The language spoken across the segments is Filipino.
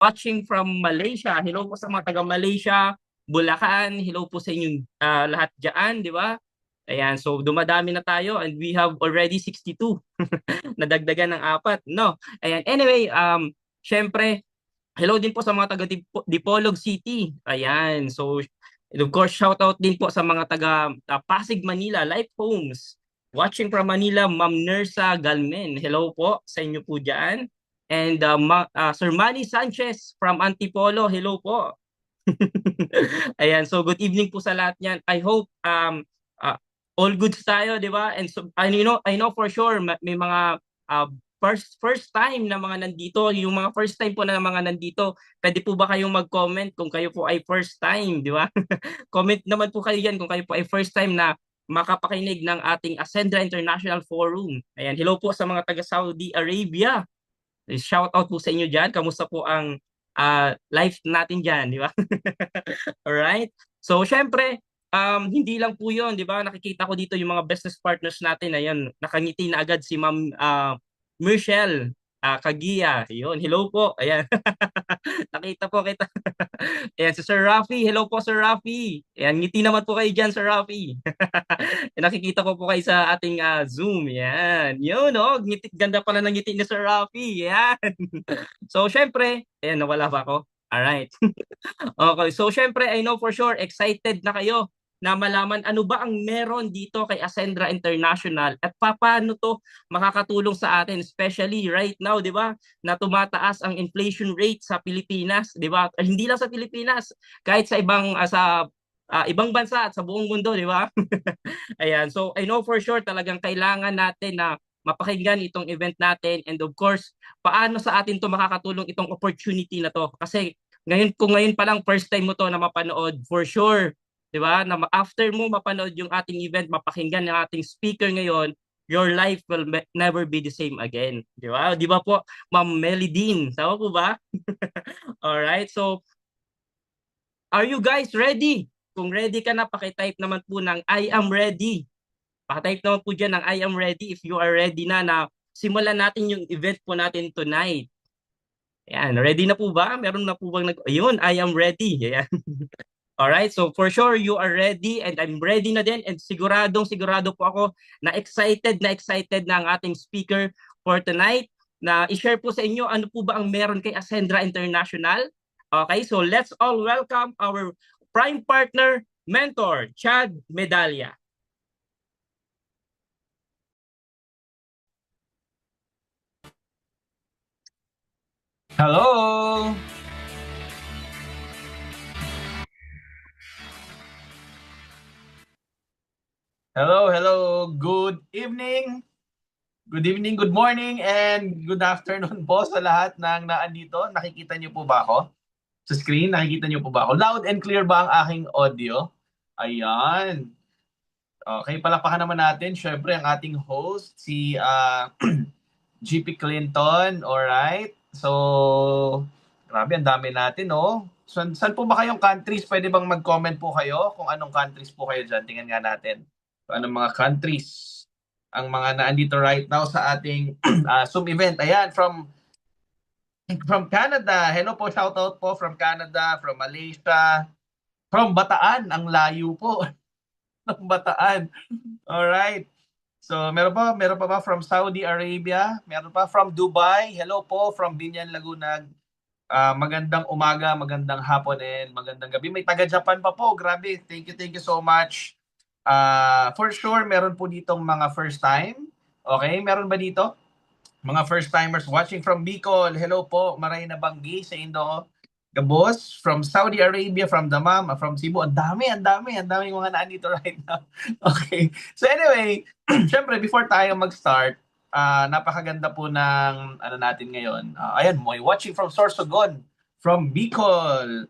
watching from Malaysia. Hello po sa mga taga Malaysia, Bulacan. Hello po sa inyong lahat diyan, di ba? Ayan, so dumadami na tayo and we have already 62. Nadagdagan ng apat, no? Ayan, anyway, syempre, hello din po sa mga taga Dipolog City. Ayan, so and of course, shout out din po sa mga taga Pasig, Manila, Life Homes. Watching from Manila, Ma'am Nersa Galmen. Hello po sa inyo po dyan. And Sir Manny Sanchez from Antipolo. Hello po. Ayan, so good evening po sa lahat niyan. I hope uh, all goods tayo, 'di ba? And so I know for sure may mga uh, first time na mga nandito, yung mga first time po na mga nandito, pwede po ba kayong mag-comment kung kayo po ay first time, 'di ba? Comment naman po kayo diyan kung kayo po ay first time na makapakinig ng ating Ascendra International Forum. Ayan, hello po sa mga taga Saudi Arabia. Shout out po sa inyo diyan. Kamusta po ang life natin diyan, di ba? Alright? So, syempre, hindi lang po yun, di ba? Nakikita ko dito yung mga business partners natin. Ayan, nakangiti na agad si Ma'am Michelle Kagia. Yun, hello po. Ayan. Nakita po kita. Ayan, si Sir Rafi. Hello po, Sir Rafi. Ayan, ngiti naman po kayo dyan, Sir Rafi. Nakikita ko po kayo sa ating Zoom. Yan. Yun, oh. Ngiti, ganda pala ng ngiti ni Sir Rafi. Yan. So, syempre, ayan, nawala ba ako? Alright. Okay, so syempre, I know for sure, excited na kayo na malaman ano ba ang meron dito kay Ascendra International at paano to makakatulong sa atin, especially right now, di ba, na tumataas ang inflation rate sa Pilipinas, di ba? Hindi lang sa Pilipinas, kahit sa ibang bansa at sa buong mundo, di ba? Ayan, so I know for sure talagang kailangan natin na mapakinggan itong event natin and of course, paano sa atin to makakatulong itong opportunity na to. Kasi kung ngayon pa lang first time mo to na mapanood, for sure, 'di ba? Na after mo mapanood yung ating event, mapakinggan ng ating speaker ngayon, your life will never be the same again, 'di ba? 'Di ba po, Ma'am Melidine? Tama po ba? All right. So, are you guys ready? Kung ready ka na, paki-type naman po ng I am ready. Paki-type naman po diyan ng I am ready if you are ready na simulan natin yung event po natin tonight. Ayan, ready na po ba? Meron na po bang Ayun, I am ready. Ayan. Alright, so for sure you are ready and I'm ready na din and sigurado po ako na excited na ang ating speaker for tonight na i-share po sa inyo ano po ba ang meron kay Ascendra International. Okay, so let's all welcome our prime partner, mentor, Chad Medalla. Hello! Hello! Good evening! Good evening, good morning, and good afternoon po sa lahat ng naandito. Nakikita niyo po ba ako? Sa screen, nakikita niyo po ba ako? Loud and clear ba ang aking audio? Ayan. Okay, palakpakan naman natin. Syempre, ang ating host, si GP Clinton. Alright? So, grabe, ang dami natin, no? Saan po ba kayong countries? Pwede bang mag-comment po kayo kung anong countries po kayo dyan? Tingnan nga natin. Kung anong mga countries ang mga naandito right now sa ating Zoom event. Ayan, from Canada. Hello po, shout out po from Canada, from Malaysia, from Bataan. Ang layo po ng Bataan. Alright. So, meron pa ba from Saudi Arabia? Meron pa from Dubai? Hello po from Binyan, Laguna. Magandang umaga, magandang hapon, and magandang gabi. May taga-Japan pa po. Grabe. Thank you so much. For sure, meron po ditong mga first time. Okay, meron ba dito? Mga first timers watching from Bicol. Hello po, Maray na Banggi sa Indo. Gabos, from Saudi Arabia, from Damam, from Cebu. Ang dami mga naandito right now. Okay. So anyway, syempre before tayo mag-start, napakaganda po ng ano natin ngayon. Ayan, may watching from Sorsogon, from Bicol.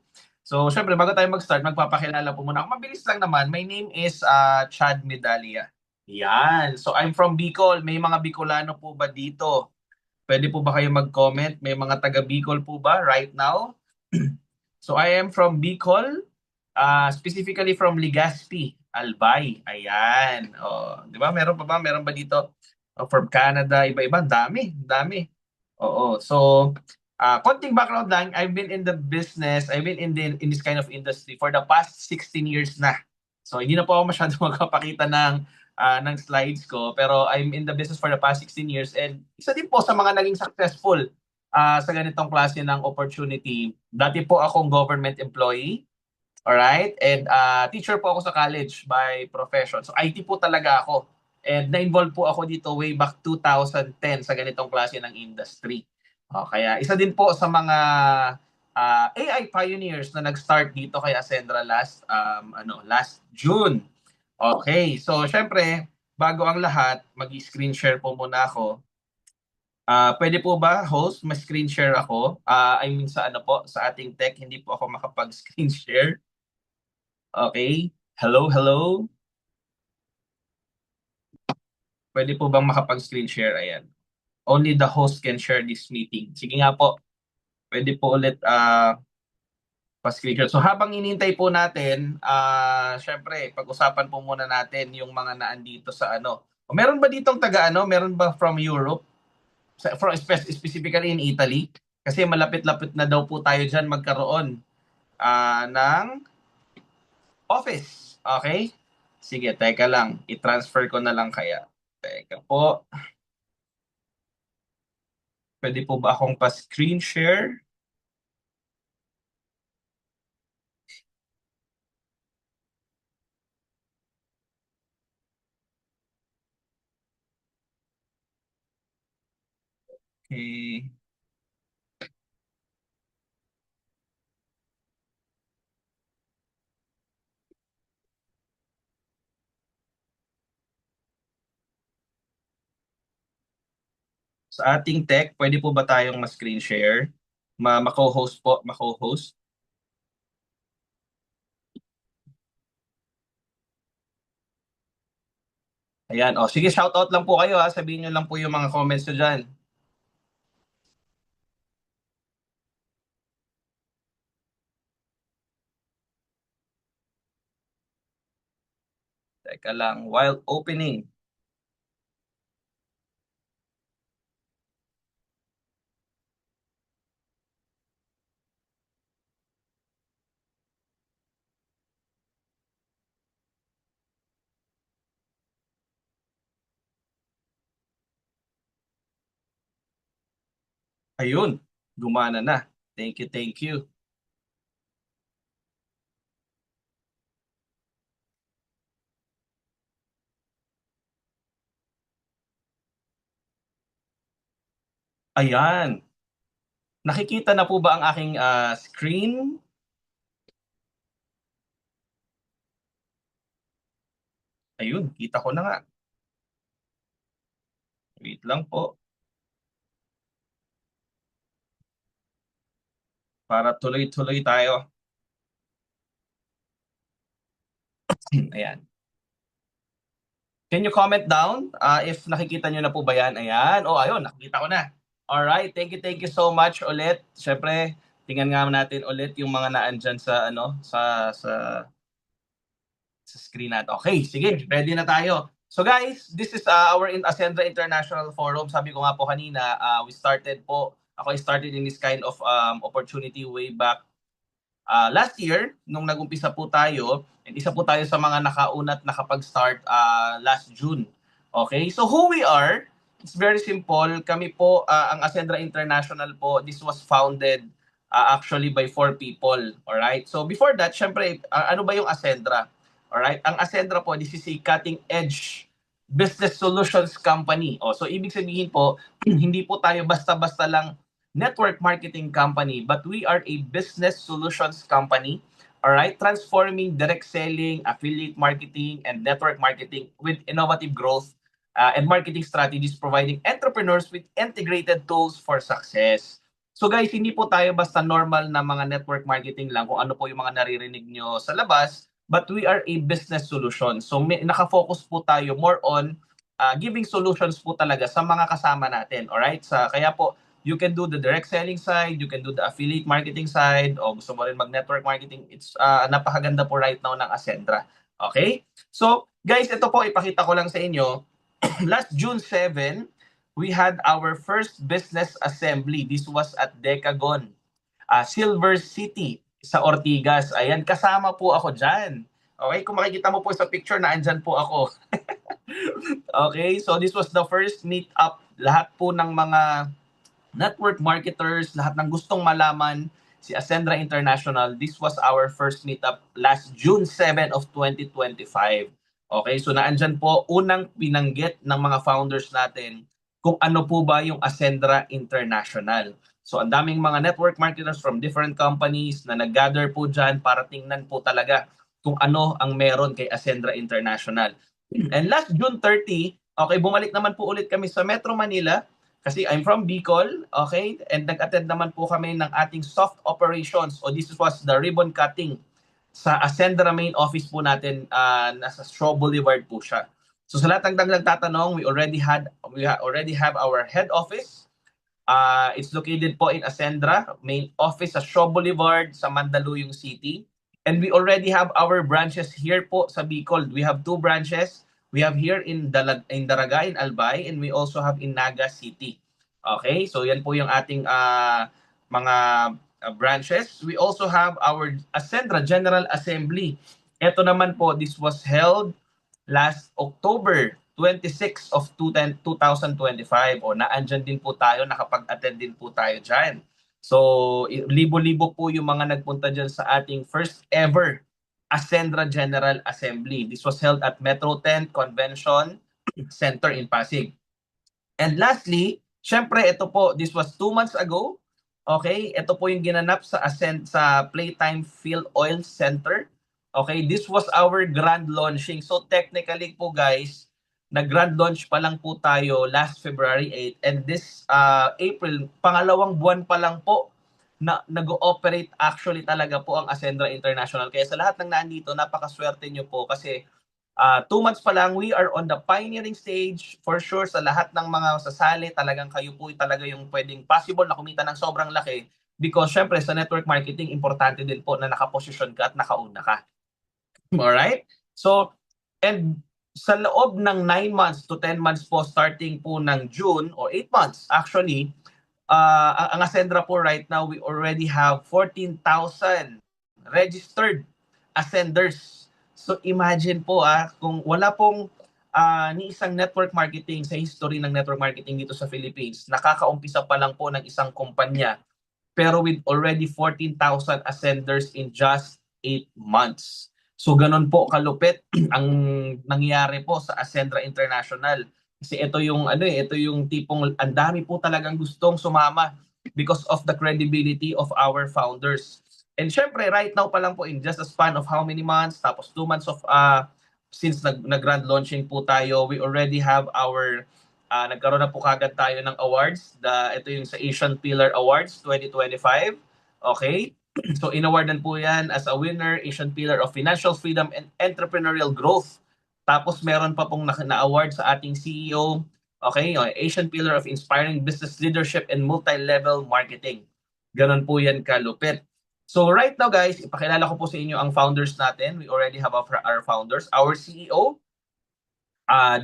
So syempre bago tayo mag-start, magpapakilala po muna ako. Mabilis lang naman. My name is Chad Medalla. Yan. So I'm from Bicol. May mga Bicolano po ba dito? Pwede po ba kayo mag-comment? May mga taga Bicol po ba right now? So I am from Bicol, specifically from Legazpi, Albay. Ayan. Di ba? Meron pa ba? Meron ba dito? From Canada, iba-iba. Dami. Oo. So, Konting background lang, I've been in the business, I've been in this kind of industry for the past 16 years na. So hindi na po ako masyado magpapakita ng slides ko, pero I'm in the business for the past 16 years and isa din po sa mga naging successful sa ganitong klase ng opportunity. Dati po akong government employee, alright? And teacher po ako sa college by profession. So IT po talaga ako. And na-involve po ako dito way back 2010 sa ganitong klase ng industry. Kaya isa din po sa mga AI pioneers na nag-start dito kay Ascendra last June. Okay, so syempre, bago ang lahat, mag-screen share po muna ako. Pwede po ba, host, ma-screen share ako? I mean sa sa ating tech, hindi po ako makapag-screen share. Okay. Hello, hello. Pwede po bang makapag-screen share? Ayan. Only the host can share this meeting. Sige nga po. Pwede po ulit pa-screen share. So habang inintay po natin, syempre, pag-usapan po muna natin yung mga naandito sa O, meron ba ditong Meron ba from Europe? Specifically in Italy? Kasi malapit-lapit na daw po tayo dyan magkaroon ng office. Okay? Sige, teka lang. I-transfer ko na lang kaya. Teka po. Pwede po ba akong pa-screen share? Okay. Sa ating tech, pwede po ba tayong ma-screen share? Ma-co-host po, ma-co-host. Ayan, o sige, shoutout lang po kayo ha. Sabihin nyo lang po yung mga comments nyo dyan. Teka lang, while opening. Ayun, gumana na. Thank you, thank you. Ayan. Nakikita na po ba ang aking screen? Ayun, kita ko na nga. Wait lang po. Para tuloy-tuloy tayo. Ayan. Can you comment down if nakikita nyo na po ba yan? Ayan. Oh, ayun, nakikita ko na. Alright, thank you so much ulit. Syempre, tingnan nga natin ulit yung mga naandyan sa sa screen natin. Okay, sige, ready na tayo. So guys, this is our Ascendra International Forum. Sabi ko nga po kanina, I started in this kind of opportunity way back last year, nung nag-umpisa po tayo, and isa po tayo sa mga nakaunat nakapag-start last June. Okay, so who we are, it's very simple. Kami po, ang Ascendra International po, this was founded actually by 4 people. Alright, so before that, syempre, ano ba yung Ascendra? Alright, ang Ascendra po, this is a cutting edge business solutions company. So ibig sabihin po, hindi po tayo basta-basta lang network marketing company, but we are a business solutions company, all right, transforming direct selling, affiliate marketing, and network marketing with innovative growth and marketing strategies, providing entrepreneurs with integrated tools for success. So guys, hindi po tayo basta normal na mga network marketing lang kung ano po yung mga naririnig nyo sa labas, but we are a business solution. So nakafocus po tayo more on giving solutions po talaga sa mga kasama natin, alright? Kaya po, you can do the direct selling side, you can do the affiliate marketing side, o gusto mo rin mag-network marketing, it's napakaganda po right now ng Ascendra. Okay? So, guys, ito po, ipakita ko lang sa inyo. Last June 7, we had our first business assembly. This was at Decagon, Silver City sa Ortigas. Ayan, kasama po ako dyan. Okay, kung makikita mo po sa picture na andyan po ako. Okay, so this was the first meet up. Lahat po ng mga network marketers, lahat ng gustong malaman si Ascendra International. This was our first meetup last June 7 of 2025. Okay, so naandyan po unang binanggit ng mga founders natin kung ano po ba yung Ascendra International. So ang daming mga network marketers from different companies na nag-gather po dyan para tingnan po talaga kung ano ang meron kay Ascendra International. And last June 30, okay, bumalik naman po ulit kami sa Metro Manila kasi I'm from Bicol, okay? And nag-attend naman po kami ng ating soft operations o this was the ribbon cutting sa Ascendra main office po natin, nasa Shaw Boulevard po siya. So sa lahat ng nagtatanong, we already have our head office. It's located po in Ascendra main office sa Shaw Boulevard sa Mandaluyong City. And we already have our branches here po sa Bicol. We have 2 branches. We have here in Daraga, in Albay, and we also have in Naga City. Okay, so yan po yung ating mga branches. We also have our Ascendra General Assembly. Ito naman po, this was held last October 26 of 2025. O naandyan din po tayo, nakapag-attend din po tayo dyan. So, libo-libo po yung mga nagpunta dyan sa ating first ever Ascendra General Assembly. This was held at Metro 10 Convention Center in Pasig. And lastly, syempre ito po, this was 2 months ago. Okay, ito po yung ginanap sa Playtime Field Oil Center. Okay, this was our grand launching. So technically po guys, nag-grand launch pa lang po tayo last February 8 and this April, pangalawang buwan pa lang po na nag-ooperate actually talaga po ang Ascendra International. Kaya sa lahat ng nandito, napakaswerte nyo po kasi 2 months pa lang, we are on the pioneering stage. For sure, sa lahat ng mga sasali, talagang kayo po talaga yung pwedeng possible na kumita ng sobrang laki because syempre sa network marketing, importante din po na nakaposisyon ka at nakauna ka. Alright? So, and sa loob ng 9 months to 10 months po starting po ng June or 8 months actually, ang Ascendra po right now, we already have 14,000 registered ascenders. So imagine po kung wala pong ni isang network marketing sa history ng network marketing dito sa Philippines, nakakaumpisa pa lang po ng isang kumpanya, pero with already 14,000 ascenders in just 8 months. So ganun po kalupit ang nangyari po sa Ascendra International. Kasi ito yung tipong ang dami po talagang gustong sumama because of the credibility of our founders. And syempre, right now pa lang po in just a span of how many months, tapos 2 months of since nag-grand launching po tayo, we already have our nagkaroon na po kagad tayo ng awards. Ito yung sa Asian Pillar Awards 2025. Okay? So inawardan po yan as a winner, Asian Pillar of Financial Freedom and Entrepreneurial Growth. Tapos meron pa pong na-award sa ating CEO, okay, Asian Pillar of Inspiring Business Leadership and Multi-Level Marketing. Ganon po yan kalupit. So right now guys, ipakilala ko po sa inyo ang founders natin. We already have our founders. Our CEO,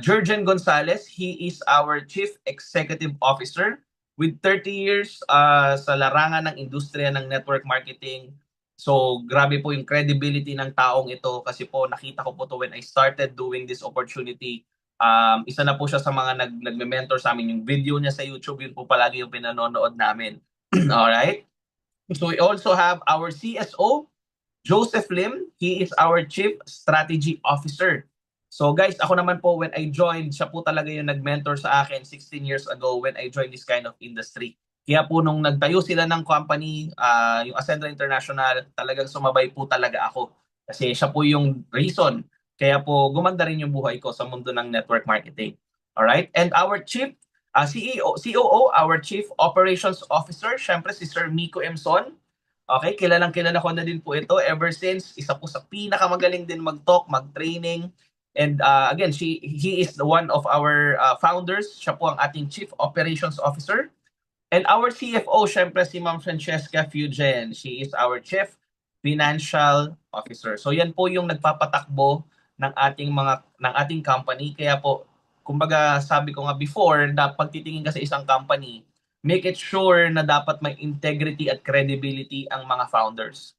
Jurgen Gonzalez, he is our Chief Executive Officer with 30 years sa larangan ng industriya ng network marketing. So, grabe po yung credibility ng taong ito kasi po nakita ko po to when I started doing this opportunity. Isa na po siya sa mga nagme-mentor sa amin. Yung video niya sa YouTube, yun po palagi yung pinanonood namin. Alright? So, we also have our CSO, Joseph Lim. He is our Chief Strategy Officer. So guys, ako naman po when I joined, siya po talaga yung nag-mentor sa akin 16 years ago when I joined this kind of industry. Kaya po nung nagtayo sila ng company, yung Ascendra International, talagang sumabay po talaga ako. Kasi siya po yung reason. Kaya po gumanda rin yung buhay ko sa mundo ng network marketing. Alright? And our Chief COO, our Chief Operations Officer, syempre si Sir Miko Emson. Okay, kilalang kilala ko na din po ito ever since. Isa po sa pinakamagaling din mag-talk, mag-training. And again, he is the one of our founders. Siya po ang ating Chief Operations Officer. And our CFO, syempre si Ma'am Francesca Fugen. She is our Chief Financial Officer. So yan po yung nagpapatakbo ng ating company. Kaya po kumbaga sabi ko nga before, na pagtitingin ka sa isang company, make it sure na dapat may integrity at credibility ang mga founders.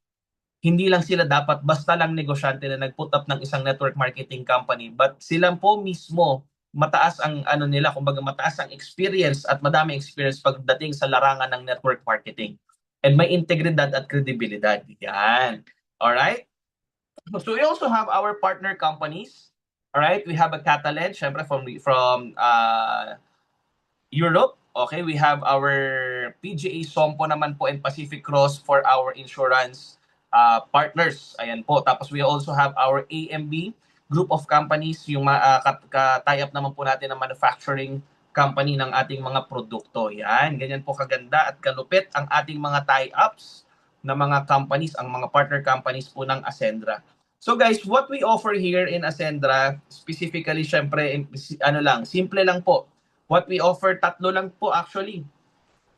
Hindi lang sila dapat basta lang negosyante na nag-put up ng isang network marketing company, but sila po mismo mataas ang ano nila, kumbaga mataas ang experience at madami experience pagdating sa larangan ng network marketing. And may integridad at credibilidad. Yan. All right? So we also have our partner companies. All right? We have a Catalent, syempre from Europe. Okay, we have our PGA Sompo naman po and Pacific Cross for our insurance partners. Ayan po. Tapos we also have our AMB group of companies, yung tie up naman po natin ng manufacturing company ng ating mga produkto. Yan, ganyan po kaganda at kalupit ang ating mga tie-ups na mga companies, ang mga partner companies po ng Ascendra. So guys, what we offer here in Ascendra, specifically syempre, simple lang po. What we offer, tatlo lang po actually.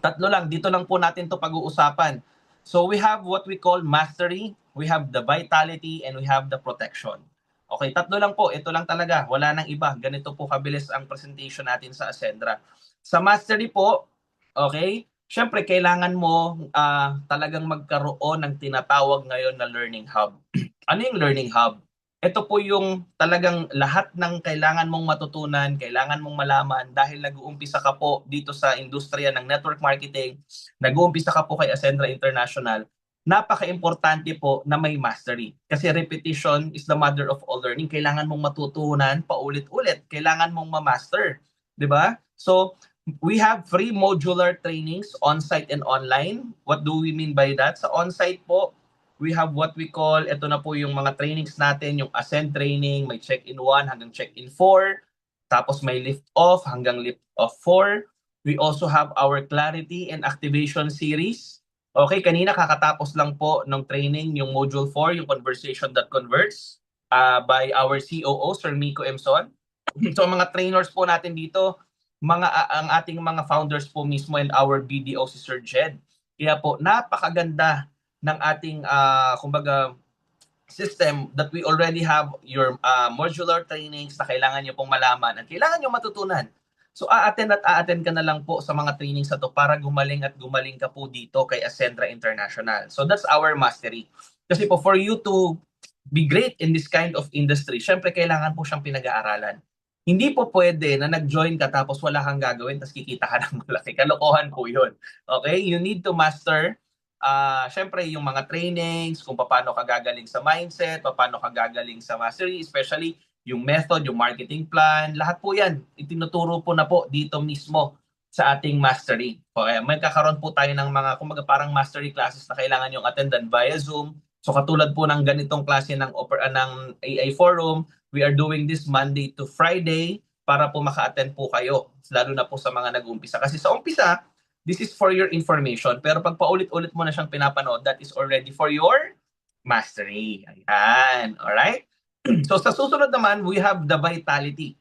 Tatlo lang, dito lang po natin to pag-uusapan. So we have what we call mastery, we have the vitality, and we have the protection. Okay, tatlo lang po. Ito lang talaga. Wala nang iba. Ganito po kabilis ang presentation natin sa Ascendra. Sa mastery po, okay, syempre kailangan mo talagang magkaroon ng tinatawag ngayon na learning hub. Ano yung learning hub? Ito po yung talagang lahat ng kailangan mong matutunan, kailangan mong malaman dahil nag-uumpisa ka po dito sa industriya ng network marketing, nag-uumpisa ka po kay Ascendra International. Napaka-importante po na may mastery. Kasi repetition is the mother of all learning. Kailangan mong matutunan paulit-ulit. Kailangan mong ma-master. Diba? So, we have free modular trainings on-site and online. What do we mean by that? Sa on-site po, we have what we call, ito na po yung mga trainings natin, yung Ascend training, may check-in 1 hanggang check-in 4, tapos may lift-off hanggang lift-off 4. We also have our Clarity and Activation series. Okay, kanina kakatapos lang po ng training yung Module 4, yung Conversation That Converts, by our COO, Sir Miko Emson. So mga trainers po natin dito, ang ating mga founders po mismo and our BDO si Sir Jed. Kaya po, napakaganda ng ating kumbaga system that we already have your modular trainings na kailangan nyo pong malaman at kailangan nyo matutunan. So a-attend ka na lang po sa mga trainings na to para gumaling at gumaling ka po dito kay Ascendra International. So that's our mastery. Kasi po for you to be great in this kind of industry, syempre kailangan po siyang pinag-aaralan. Hindi po pwede na nag-join ka tapos wala kang gagawin tapos kikita ka ng malaki. Kalokohan po yun. Okay? You need to master syempre yung mga trainings, kung paano ka gagaling sa mindset, paano ka gagaling sa mastery, especially yung method, yung marketing plan, lahat po yan, itinuturo po na po dito mismo sa ating mastery. Okay, may kakaroon po tayo ng mga, kumbaga parang mastery classes na kailangan yung attendan via Zoom. So katulad po ng ganitong klase ng AI Forum, we are doing this Monday to Friday para po maka-attend po kayo, lalo na po sa mga nag-umpisa. Kasi sa umpisa, this is for your information. Pero pag paulit-ulit mo na siyang pinapanood, that is already for your mastery. Ayan. Alright? So sa susunod naman, we have the vitality.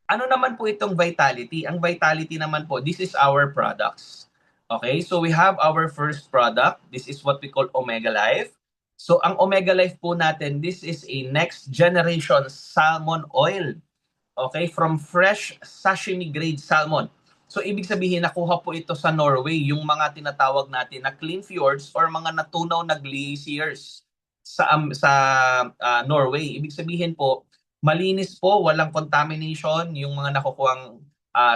Ano naman po itong vitality? Ang vitality naman po, this is our products. Okay? So we have our first product. This is what we call Omega Life. So ang Omega Life po natin, this is a next generation salmon oil. Okay? From fresh sashimi grade salmon. So ibig sabihin nakuha po ito sa Norway, yung mga tinatawag natin na clean fjords or mga natunaw na glaciers sa Norway. Ibig sabihin po, malinis po, walang contamination yung mga nakukuhang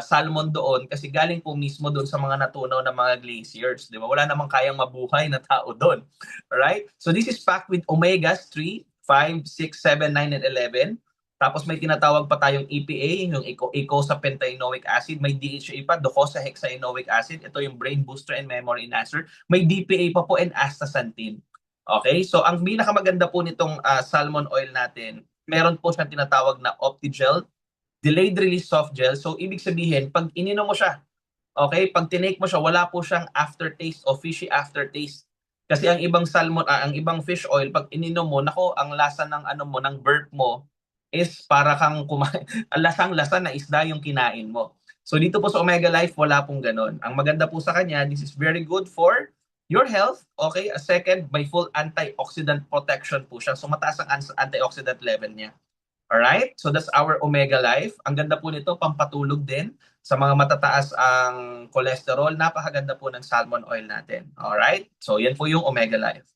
salmon doon kasi galing po mismo doon sa mga natunaw na mga glaciers, di ba? Wala namang kayang mabuhay na tao doon. Alright? So this is packed with omegas 3, 5, 6, 7, 9, and 11. Tapos may tinatawag pa tayong EPA, yung eicosapentaenoic acid. May DHA pa, docosahexaenoic acid. Ito yung brain booster and memory enhancer. May DPA pa po and astaxanthin. Okay? So ang pinakamaganda po nitong salmon oil natin, meron po siyang tinatawag na Optigel, delayed release soft gel. So ibig sabihin, pag ininom mo siya, okay, pag tinake mo siya, wala po siyang aftertaste o fishy aftertaste. Kasi ang ibang salmon, ang ibang fish oil, pag ininom mo, nako, ang lasa ng ng burp mo, is para kang kumain, lasang-lasa na isda yung kinain mo. So dito po sa Omega Life, wala pong ganon. Ang maganda po sa kanya, this is very good for your health. Okay, a second, may full antioxidant protection po siya. So mataas ang antioxidant level niya. Alright? So that's our Omega Life. Ang ganda po nito, pampatulog din sa mga matataas ang cholesterol. Napakaganda po ng salmon oil natin. Alright? So yan po yung Omega Life.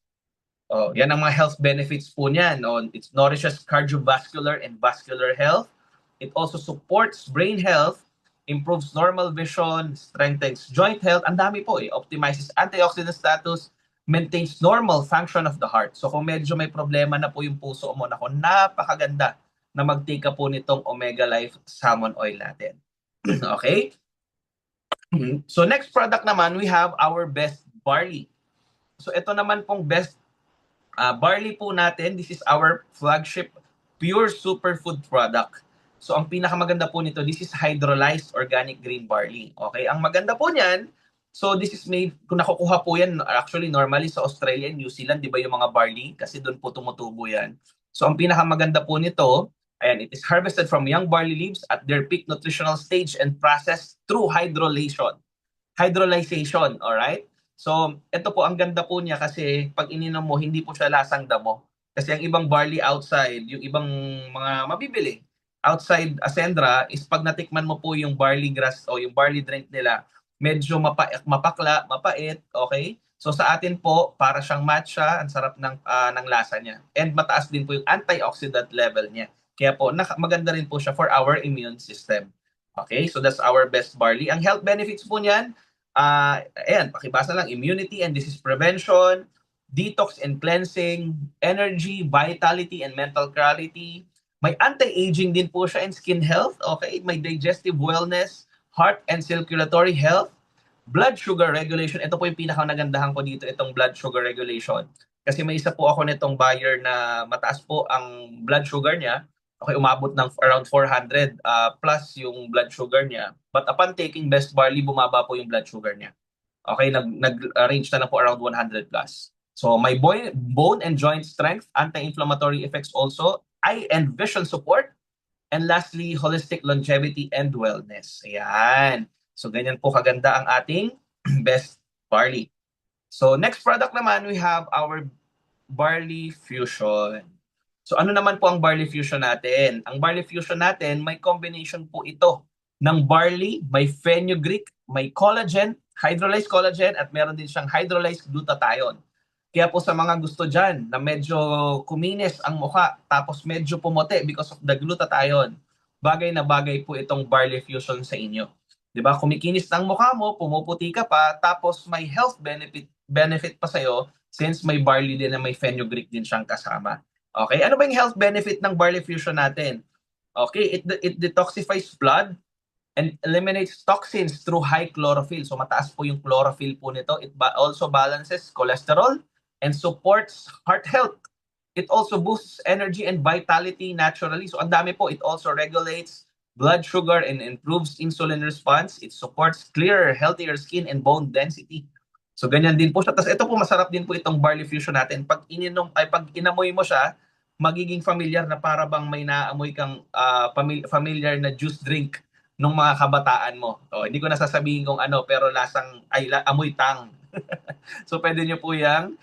Oh, yan ang mga health benefits po niyan. Oh, it nourishes cardiovascular and vascular health. It also supports brain health, improves normal vision, strengthens joint health. Ang dami po eh. Optimizes antioxidant status, maintains normal function of the heart. So kung medyo may problema na po yung puso mo, nako, napakaganda na mag-take ka po nitong Omega Life Salmon Oil natin. Okay? So next product naman, we have our best barley. So ito naman pong best barley po natin, this is our flagship pure superfood product. So ang pinakamaganda po nito, this is hydrolyzed organic green barley. Okay, ang maganda po niyan, so this is made, kung nakukuha po yan, actually normally sa Australia and New Zealand, di ba yung mga barley? Kasi doon po tumutubo yan. So ang pinakamaganda po nito, and it is harvested from young barley leaves at their peak nutritional stage and processed through hydrolyzation, alright? So, ito po ang ganda po niya kasi pag ininom mo, hindi po siya lasang damo. Kasi ang ibang barley outside, yung ibang mga mabibili outside Ascendra is pag natikman mo po yung barley grass o yung barley drink nila, medyo mapakla, mapait, okay? So sa atin po, para siyang matcha, ang sarap ng lasa niya. And mataas din po yung antioxidant level niya. Kaya po, maganda rin po siya for our immune system. Okay, so that's our best barley. Ang health benefits po niyan, ayan, pakibasa lang, immunity and disease prevention, detox and cleansing, energy, vitality, and mental clarity. May anti-aging din po siya and skin health, okay? May digestive wellness, heart and circulatory health, blood sugar regulation. Ito po yung pinaka-nagandahan ko dito, itong blood sugar regulation. Kasi may isa po ako nitong buyer na mataas po ang blood sugar niya. Okay, umabot ng around 400 plus yung blood sugar niya. But upon taking best barley, bumaba po yung blood sugar niya. Okay, nag-range na po around 100 plus. So may bone and joint strength, anti-inflammatory effects also, eye and vision support, and lastly, holistic longevity and wellness. Ayan. So ganyan po kaganda ang ating best barley. So next product naman, we have our barley fusion. So ano naman po ang barley fusion natin? Ang barley fusion natin, may combination po ito ng barley, may fenugreek, may collagen, hydrolyzed collagen, at meron din siyang hydrolyzed glutathione. Kaya po sa mga gusto dyan na medyo kuminis ang mukha tapos medyo pumote because of the glutathione, bagay na bagay po itong barley fusion sa inyo. 'Di ba? Kumikinis ng mukha mo, pumuputi ka pa, tapos may health benefit pa sa'yo since may barley din na may fenugreek din siyang kasama. Okay, ano ba yung health benefit ng barley fusion natin? Okay, it detoxifies blood and eliminates toxins through high chlorophyll. So mataas po yung chlorophyll po nito. It also balances cholesterol and supports heart health. It also boosts energy and vitality naturally. So ang dami po. It also regulates blood sugar and improves insulin response. It supports clearer, healthier skin and bone density. So ganyan din po siya. Tapos ito po, masarap din po itong barley fusion natin. Pag inamoy mo siya, magiging familiar na para bang may naamoy kang familiar na juice drink nung mga kabataan mo. Hindi ko nasasabihin kung ano, pero amoy tang. So pwede nyo po yung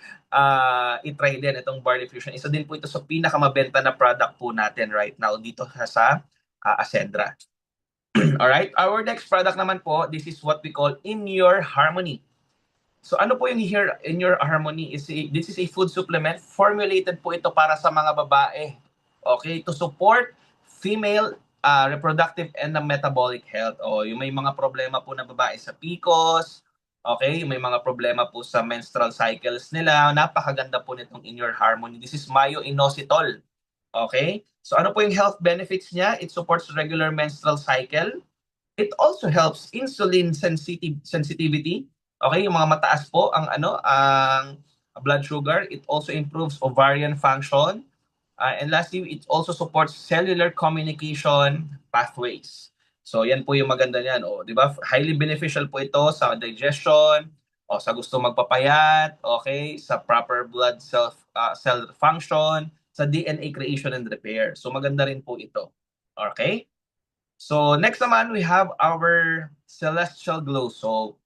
i-try din itong barley fusion. Isa din po ito sa pinakamabenta na product po natin right now dito sa Ascendra. Alright, our next product naman po, this is what we call In Your Harmony. So ano po yung here In Your Harmony? This is a food supplement. Formulated po ito para sa mga babae. Okay, to support female reproductive and metabolic health. Yung may mga problema po na babae sa PCOS, okay, yung may mga problema po sa menstrual cycles nila, napakaganda po nitong In Your Harmony. This is myo-inositol. Okay? So ano po yung health benefits niya? It supports regular menstrual cycle. It also helps insulin sensitivity. Okay, yung mga mataas po ang blood sugar. It also improves ovarian function. And lastly, it also supports cellular communication pathways. So yan po yung maganda niyan, di ba? Highly beneficial po ito sa digestion, sa gusto magpapayat, okay, sa proper blood cell function, sa DNA creation and repair. So maganda rin po ito. Okay? So next naman, we have our Celestial Glow Soap.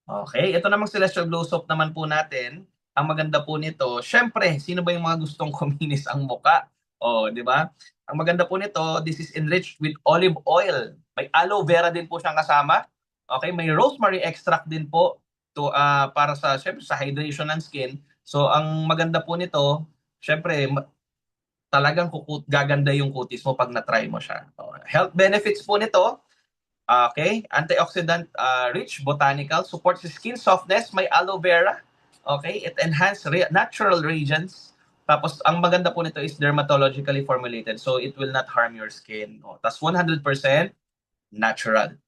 Okay, ito namang Celestial Glow Soap naman po natin. Ang maganda po nito, syempre, sino ba yung mga gustong kuminis ang muka? Oh, di ba? Ang maganda po nito, this is enriched with olive oil. May aloe vera din po siyang kasama. Okay, may rosemary extract din po to para sa syempre sa hydration ng skin. So ang maganda po nito, syempre talagang gaganda yung kutis mo pag na-try mo siya. Oh, health benefits po nito, okay, antioxidant rich, botanical, supports the skin softness, may aloe vera. Okay, it enhances natural radiance. Tapos ang maganda po nito is dermatologically formulated, so it will not harm your skin. Oh, tas 100% natural.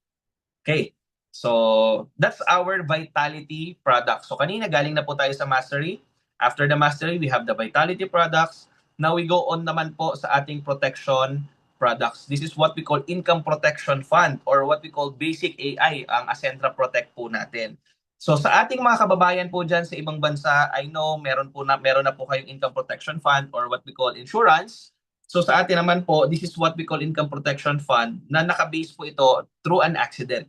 Okay. So, that's our Vitality product. So, kanina galing na po tayo sa Mastery. After the Mastery, we have the Vitality products. Now, we go on naman po sa ating protection products. This is what we call Income Protection Fund or what we call Basic AI, ang Acentra Protect po natin. So, sa ating mga kababayan po dyan sa ibang bansa, I know meron na po kayong Income Protection Fund or what we call insurance. So sa atin naman po, this is what we call Income Protection Fund na naka-base po ito through an accident.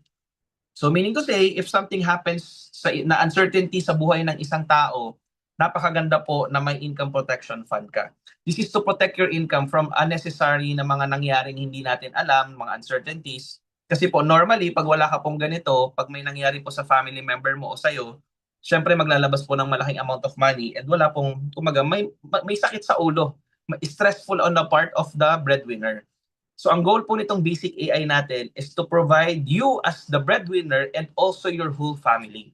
So meaning to say, if something happens na uncertainty sa buhay ng isang tao, napakaganda po na may income protection fund ka. This is to protect your income from unnecessary na mga nangyaring hindi natin alam, mga uncertainties. Kasi po normally, pag wala ka pong ganito, pag may nangyari po sa family member mo o sa'yo, syempre maglalabas po ng malaking amount of money and wala pong, kumaga, may sakit sa ulo. Stressful on the part of the breadwinner. So ang goal po nitong Basic AI natin is to provide you as the breadwinner and also your whole family.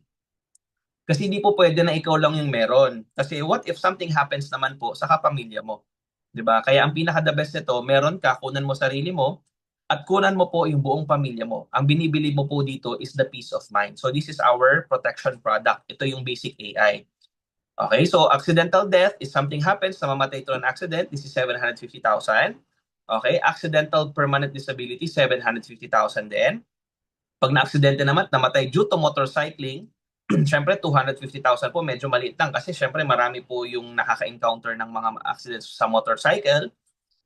Kasi hindi po pwede na ikaw lang yung meron. Kasi what if something happens naman po sa kapamilya mo? 'Di ba? Kaya ang pinaka the best nito, meron ka, kunan mo sarili mo at kunan mo po yung buong pamilya mo. Ang binibili mo po dito is the peace of mind. So this is our protection product. Ito yung Basic AI. Okay, so accidental death is something happens na mamatay to an accident. This is 750,000. Okay, accidental permanent disability, 750,000 din. Pag na-aksidente naman, namatay due to motorcycling, syempre 250,000 po, medyo maliit lang kasi syempre marami po yung nakaka-encounter ng mga accidents sa motorcycle.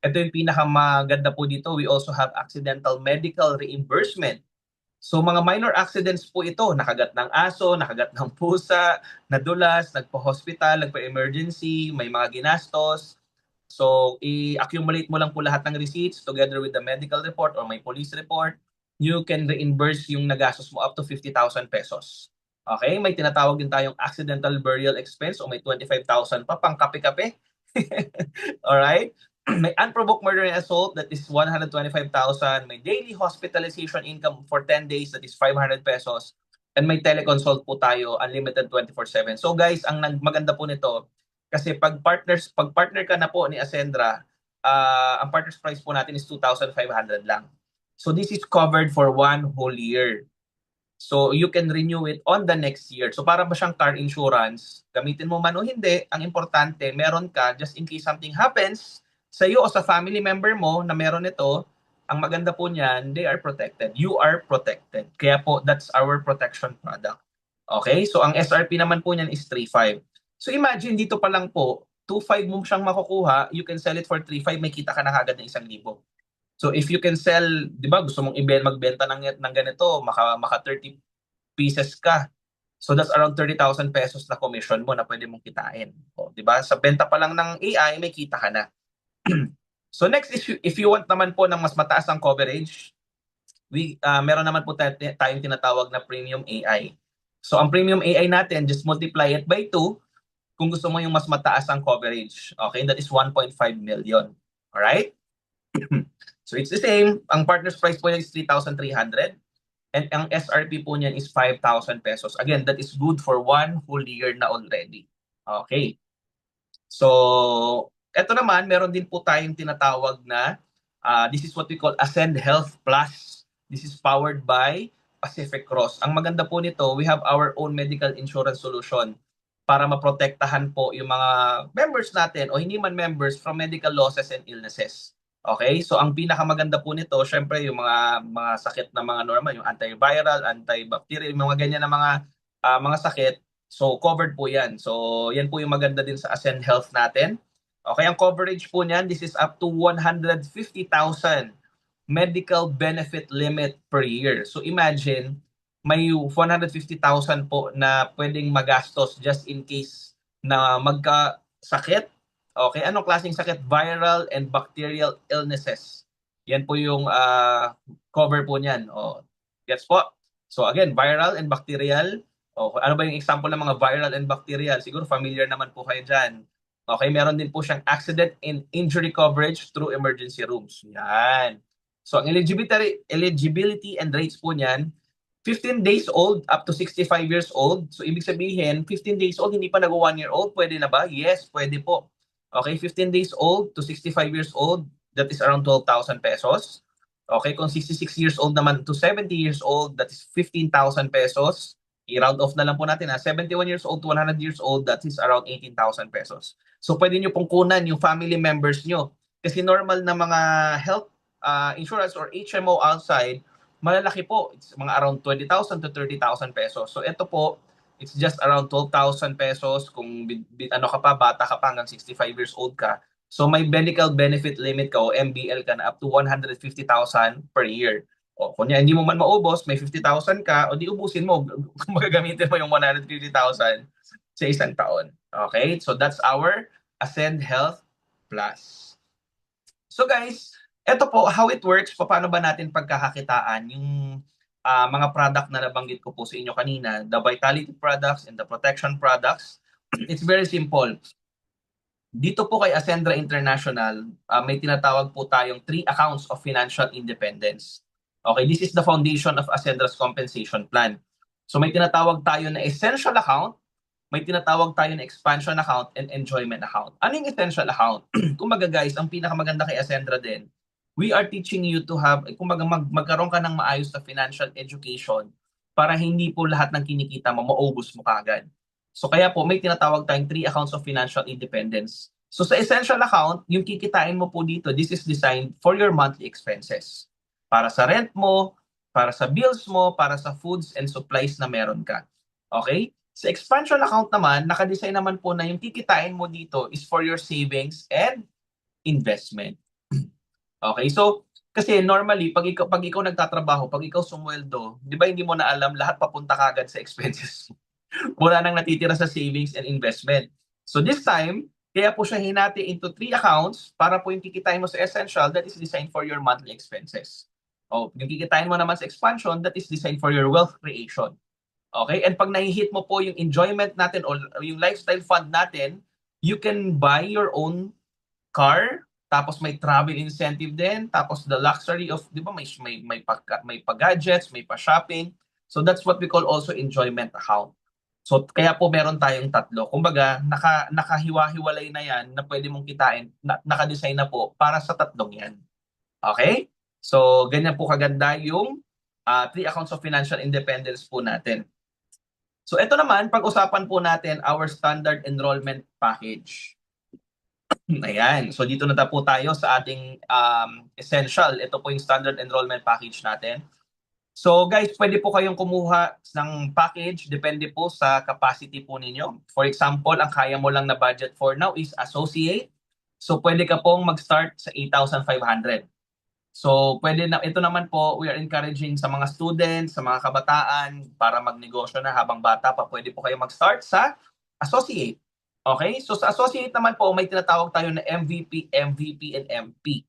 Ito yung pinakamaganda po dito, we also have accidental medical reimbursement. So mga minor accidents po ito, nakagat ng aso, nakagat ng pusa, nadulas, nagpa-hospital, nagpa-emergency, may mga ginastos. So, i-accumulate mo lang po lahat ng receipts together with the medical report or may police report. You can reimburse yung nagastos mo up to 50,000 pesos. Okay? May tinatawag din tayong accidental burial expense o may 25,000 pa pang kape-kape. Alright? May unprovoked murder and assault that is 125,000. May daily hospitalization income for 10 days that is 500 pesos. And may teleconsult po tayo, unlimited 24/7. So guys, ang maganda po nito, kasi pag partner ka na po ni Ascendra, ang partner's price po natin is 2,500 lang. So this is covered for 1 whole year. So you can renew it on the next year. So para ba siyang car insurance, gamitin mo man o hindi, ang importante, meron ka just in case something happens sa iyo o sa family member mo na meron ito, ang maganda po niyan, they are protected. You are protected. Kaya po, that's our protection product. Okay? So ang SRP naman po niyan is 3,500. So imagine dito pa lang po, 2,500 mo siyang makukuha, you can sell it for 3,500, may kita ka na agad ng 1,000. So if you can sell, 'di ba, gusto mong magbenta ng ganito, maka 30 pieces ka. So that's around 30,000 pesos na commission mo na pwede mong kitain. O, 'di ba? Sa benta pa lang ng AI, may kita ka na. So next is if you want naman po ng mas mataas ang coverage, meron naman po tayong tinatawag na premium AI. So ang premium AI natin, just multiply it by 2 kung gusto mo yung mas mataas ang coverage. Okay, that is 1.5 million. Alright? So it's the same. Ang partner's price po niya is 3,300 and ang SRP po niyan is 5,000 pesos. Again, that is good for 1 whole year na already. Okay. So, eto naman, meron din po tayong tinatawag na this is what we call Ascend Health Plus. This is powered by Pacific Cross. Ang maganda po nito, we have our own medical insurance solution para maprotektahan po yung mga members natin o hindi man members from medical losses and illnesses. Okay? So ang pinakamaganda po nito, syempre yung mga sakit na mga normal, yung antiviral, antibacterial, yung mga ganyan na mga sakit. So covered po 'yan. So yan po yung maganda din sa Ascend Health natin. Okay, ang coverage po niyan, this is up to 150,000 medical benefit limit per year. So imagine, may 150,000 po na pwedeng magastos just in case na magkasakit, Okay, anong klaseng sakit? Viral and bacterial illnesses. Yan po yung cover po niyan. Gets po? So again, viral and bacterial. Ano ba yung example ng mga viral and bacterial? Siguro familiar naman po kayo dyan. Okay, meron din po siyang accident and injury coverage through emergency rooms. Yan. So ang eligibility and rates po niyan, 15 days old up to 65 years old. So ibig sabihin, 15 days old, hindi pa nag-1 year old, pwede na ba? Yes, pwede po. Okay, 15 days old to 65 years old, that is around 12,000 pesos. Okay, kung 66 years old naman to 70 years old, that is 15,000 pesos. I-round off na lang po natin 71 years old to 100 years old, that is around 18,000 pesos. So pwede nyo pong kunan yung family members nyo. Kasi normal na mga health insurance or HMO outside, malalaki po. It's mga around 20,000 to 30,000 pesos. So ito po, it's just around 12,000 pesos kung ano ka pa, bata ka pa hanggang 65 years old ka. So may medical benefit limit ka o MBL ka na up to 150,000 per year. O kung hindi mo man maubos, may 50,000 ka, o di ubusin mo, magagamitin mo yung 150,000 sa isang taon. Okay? So that's our Ascend Health Plus. So guys, eto po, how it works, paano ba natin pagkakakitaan yung mga product na nabanggit ko po sa inyo kanina, the vitality products and the protection products. It's very simple. Dito po kay Ascendra International, may tinatawag po tayong 3 accounts of financial independence. Okay, this is the foundation of Ascendra's compensation plan. So may tinatawag tayo na essential account, may tinatawag tayo na expansion account and enjoyment account. Ano yung essential account? Kumbaga guys, ang pinakamaganda kay Ascendra din, we are teaching you to have, kumbaga magkaroon ka ng maayos na financial education para hindi po lahat ng kinikita mo maubos mo kagad. So kaya po may tinatawag tayong 3 accounts of financial independence. So sa essential account, yung kikitain mo po dito, this is designed for your monthly expenses. Para sa rent mo, para sa bills mo, para sa foods and supplies na meron ka. Okay? Sa expansion account naman, nakadesign naman po na yung kikitain mo dito is for your savings and investment. Okay? So, kasi normally, pag ikaw nagtatrabaho, pag ikaw sumweldo, di ba hindi mo na alam, lahat papunta kagad sa expenses mo. Wala nang natitira sa savings and investment. So this time, kaya po siya hinati into 3 accounts para po yung kikitain mo sa essential that is designed for your monthly expenses. Yung kikitain mo naman sa expansion that is designed for your wealth creation. Okay? And pag nahihit mo po yung enjoyment natin o yung lifestyle fund natin, you can buy your own car, tapos may travel incentive din, tapos the luxury of, di ba, may pa-gadgets, may pa-shopping. So that's what we call also enjoyment account. So kaya po meron tayong 3. Kumbaga, nakahiwa-hiwalay na yan na pwede mong kitain, naka-design na po para sa 3 yan. Okay? So ganyan po kaganda yung 3 accounts of financial independence po natin. So ito naman, pag-usapan po natin our standard enrollment package. Ayan. So dito na po tayo sa ating essential. Ito po yung standard enrollment package natin. So guys, pwede po kayong kumuha ng package, depende po sa capacity po ninyo. For example, ang kaya mo lang na budget for now is associate. So pwede ka pong mag-start sa 8,500. So pwede na, ito naman po, we are encouraging sa mga students, sa mga kabataan, para magnegosyo na habang bata pa, pwede po kayo mag-start sa associate. Okay? So sa associate naman po, may tinatawag tayo na MVP, MVP, and MP.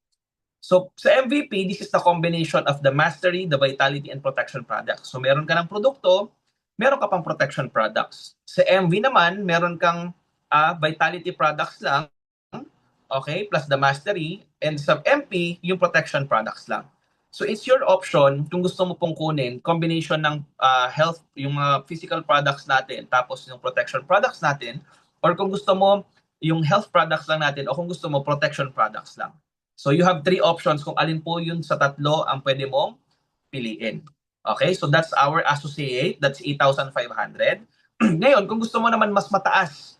So sa MVP, this is the combination of the mastery, the vitality, and protection products. So meron ka ng produkto, meron ka pang protection products. Sa MV naman, meron kang vitality products lang, okay, plus the mastery. And sa MP, yung protection products lang. So it's your option kung gusto mo pong kunin, combination ng health, yung physical products natin, tapos yung protection products natin, or kung gusto mo yung health products lang natin, o kung gusto mo protection products lang. So you have 3 options kung alin po yun sa 3 ang pwede mong piliin. Okay, so that's our associate, that's 8,500. Ngayon, kung gusto mo naman mas mataas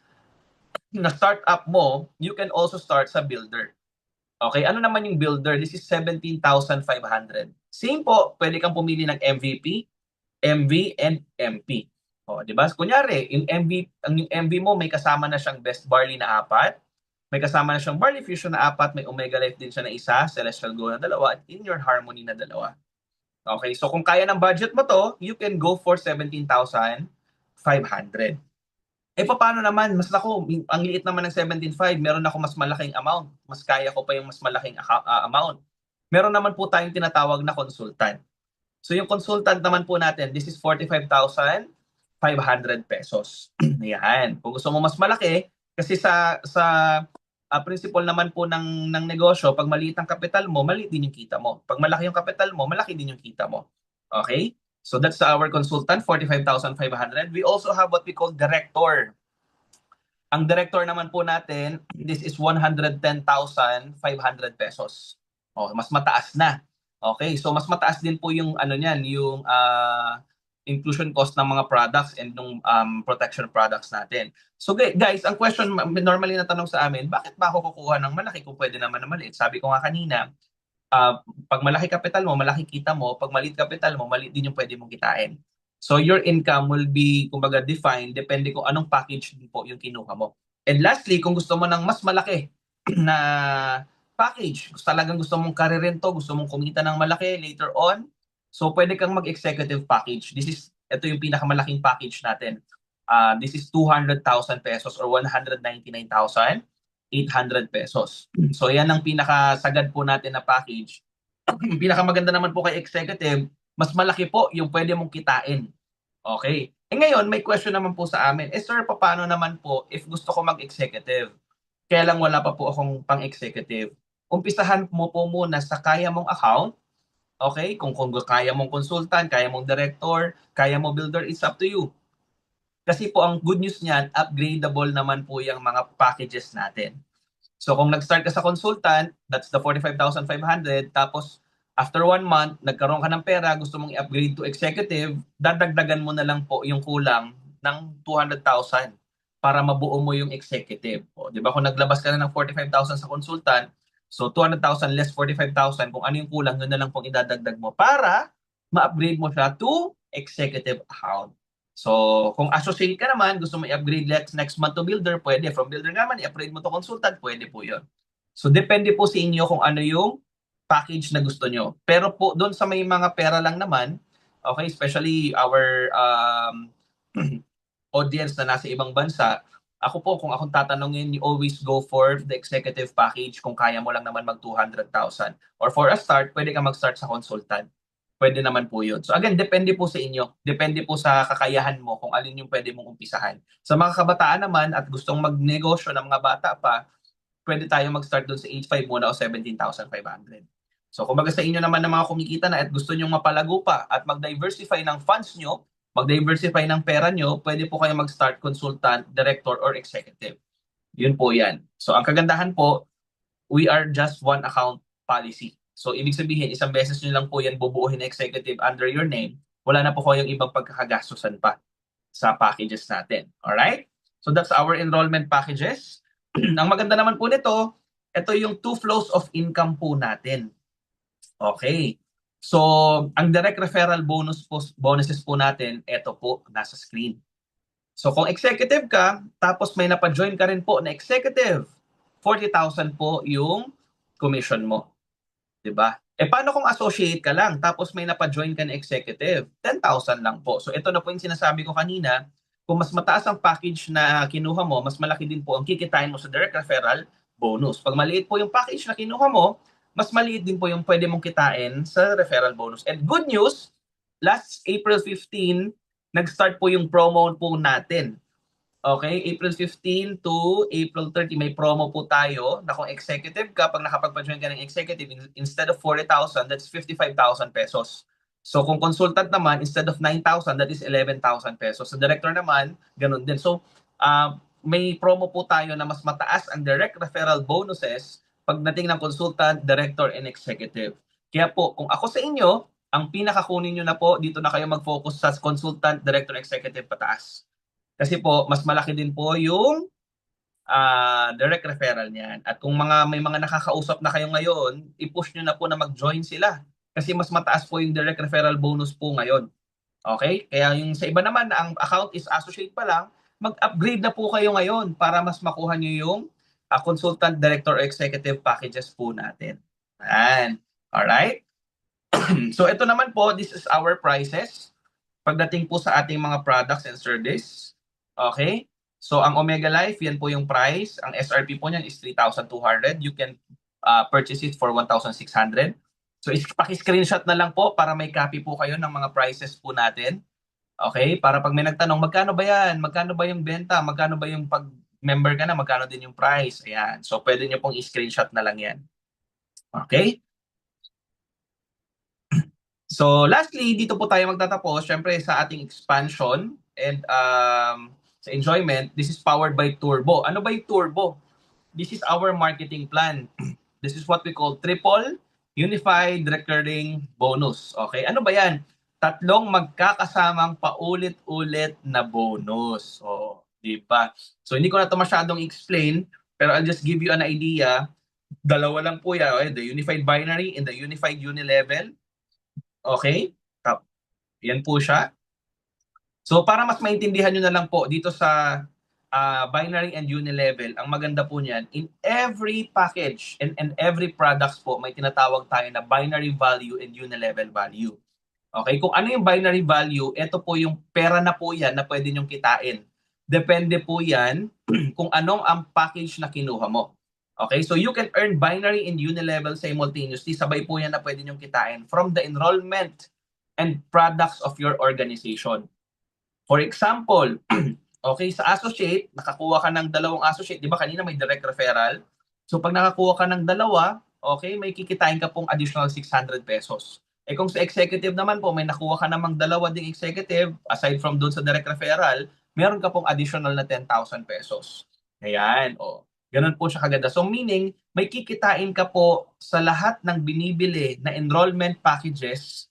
na startup mo, you can also start sa builder. Okay, ano naman yung builder? This is 17,500. Same po, pwede kang pumili ng MVP, MV, and MP. Di ba? Kunyari, yung MV mo may kasama na siyang best barley na 4, may kasama na siyang barley fusion na 4, may omega life din siya na 1, celestial gold na 2, at in your harmony na 2. Okay, so kung kaya ng budget mo to, you can go for 17,500. Paano naman? Mas nako, ang liit naman ng 17.5, meron ako mas malaking amount. Mas kaya ko pa yung mas malaking amount. Meron naman po tayong tinatawag na consultant. So yung consultant naman po natin, this is 45,500 pesos. Ayan. Kung gusto mo mas malaki, kasi sa principle naman po ng negosyo, pag maliit ang kapital mo, maliit din yung kita mo. Pag malaki yung kapital mo, malaki din yung kita mo. Okay? So that's our consultant, 45,500. We also have what we call director. Ang director naman po natin, this is 110,500 pesos. Oh, mas mataas na. Okay, so mas mataas din po yung ano niyan, yung inclusion cost ng mga products and ng protection products natin. So guys, ang question normally na tanong sa amin, bakit ba ako kukuha ng malaki kung pwede naman na maliit? Sabi ko nga kanina, pag malaki kapital mo, malaki kita mo. Pag maliit kapital mo, maliit din yung pwede mong kitain. So your income will be, kumbaga, defined depende kung anong package din po yung kinuha mo. And lastly, kung gusto mo ng mas malaki na package, talagang gusto mong karerento, gusto mong kumita ng malaki later on, so pwede kang mag-executive package. Ito yung pinakamalaking package natin. This is 200,000 pesos or 199,800 pesos. So yan ang pinakasagad po natin na package. Yung pinakamaganda naman po kay executive, mas malaki po yung pwede mong kitain. Okay. Ngayon, may question naman po sa amin. Sir, paano naman po if gusto ko mag-executive? Kaya lang wala pa po akong pang-executive. Umpisahan mo po muna sa kaya mong account. Okay? Kung kaya mong consultant, kaya mong director, kaya mo builder, it's up to you. Kasi po ang good news niyan, upgradable naman po yung mga packages natin. So kung nag-start ka sa consultant, that's the 45,500. Tapos after 1 month, nagkaroon ka ng pera, gusto mong i-upgrade to executive, dadagdagan mo na lang po yung kulang ng 200,000 para mabuo mo yung executive. O, di ba kung naglabas ka na ng 45,000 sa consultant, so 200,000 less 45,000, kung ano yung kulang, yun na lang pong idadagdag mo para ma-upgrade mo siya to executive account. So, kung associate ka naman, gusto mo i-upgrade next month to builder, pwede. From builder naman, i-upgrade mo to consultant, pwede po yun. So, depende po sa inyo kung ano yung package na gusto nyo. Pero po, doon sa may mga pera lang naman, okay, especially our audience na nasa ibang bansa, ako po, kung akong tatanungin, you always go for the executive package kung kaya mo lang naman mag 200,000. Or for a start, pwede ka mag-start sa consultant. Pwede naman po yun. So again, depende po sa inyo. Depende po sa kakayahan mo kung alin yung pwede mong umpisahan. Sa mga kabataan naman at gustong magnegosyo ng mga bata pa, pwede tayo mag-start doon sa age 5 muna o 17,500. So kumbaga sa inyo naman na mga kumikita na at gusto nyong mapalago pa at mag-diversify ng funds nyo, mag-diversify ng pera nyo, pwede po kayo mag-start consultant, director, or executive. Yun po yan. So ang kagandahan po, we are just one account policy. So ibig sabihin, isang beses nyo lang po yan bubuuhin na executive under your name, wala na po kayong ibang pagkakagastusan pa sa packages natin. Alright? So that's our enrollment packages. Ang maganda naman po nito, ito yung two flows of income po natin. Okay. So, ang direct referral bonuses po natin, ito po, nasa screen. So, kung executive ka, tapos may napa-join ka rin po na executive, 40,000 po yung commission mo. 'Di ba? Paano kung associate ka lang, tapos may napa-join ka na executive? 10,000 lang po. So, ito na po yung sinasabi ko kanina, kung mas mataas ang package na kinuha mo, mas malaki din po ang kikitain mo sa direct referral bonus. Pag maliit po yung package na kinuha mo, mas maliit din po yung pwede mong kitain sa referral bonus. And good news, last April 15, nag-start po yung promo po natin. Okay, April 15 to April 30, may promo po tayo na kung executive ka, pag nakapagpa-join ka ng executive, instead of 40,000, that's 55,000 pesos. So kung consultant naman, instead of 9,000, that is 11,000 pesos. Sa director naman, ganun din. So may promo po tayo na mas mataas ang direct referral bonuses pagdating ng consultant, director, and executive. Kaya po, kung ako sa inyo, ang pinakakunin nyo na po, dito na kayo mag-focus sa consultant, director, executive pataas. Kasi po, mas malaki din po yung direct referral niyan. At kung may mga nakakausap na kayo ngayon, i-push nyo na po na mag-join sila. Kasi mas mataas po yung direct referral bonus po ngayon. Okay? Kaya yung sa iba naman na ang account is associate pa lang, mag-upgrade na po kayo ngayon para mas makuha nyo yung consultant, director, executive packages po natin. Ayan. Alright? So ito naman po, this is our prices pagdating po sa ating mga products and service. Okay? So ang Omega Life, yan po yung price. Ang SRP po niyan is 3,200. You can purchase it for 1,600. So paki-screenshot na lang po para may copy po kayo ng mga prices po natin. Okay? Para pag may nagtanong, magkano ba yan? Magkano ba yung benta? Magkano ba yung pag member ka na? Magkano din yung price? Ayan. So pwede nyo pong i-screenshot na lang yan. Okay? So lastly, dito po tayo magtatapos. Syempre sa ating expansion and sa enjoyment, this is powered by Turbo. Ano ba yung Turbo? This is our marketing plan. This is what we call triple unified recurring bonus. Okay? Ano ba yan? Tatlong magkakasamang paulit-ulit na bonus. So, di ba? So, hindi ko na ito masyadong explain, pero I'll just give you an idea. Dalawa lang po yan. Okay? The unified binary and the unified unilevel. Okay? Yan po siya. So, para mas maintindihan nyo na lang po dito sa binary and unilevel, ang maganda po niyan, in every package and every products po, may tinatawag tayo na binary value and unilevel value. Okay, kung ano yung binary value, ito po yung pera na po yan na pwede nyong kitain. Depende po yan kung anong ang package na kinuha mo. Okay, so you can earn binary and unilevel simultaneously. Sabay po yan na pwede nyong kitain from the enrollment and products of your organization. For example, okay, sa associate, nakakuha ka ng dalawang associate. Di ba kanina may direct referral? So pag nakakuha ka ng dalawa, okay, may kikitain ka pong additional 600 pesos. Eh kung sa executive naman po, may nakuha ka namang dalawa ding executive, aside from doon sa direct referral, meron ka pong additional na 10,000 pesos. Ayan, o. Ganun po siya kaganda. So meaning, may kikitain ka po sa lahat ng binibili na enrollment packages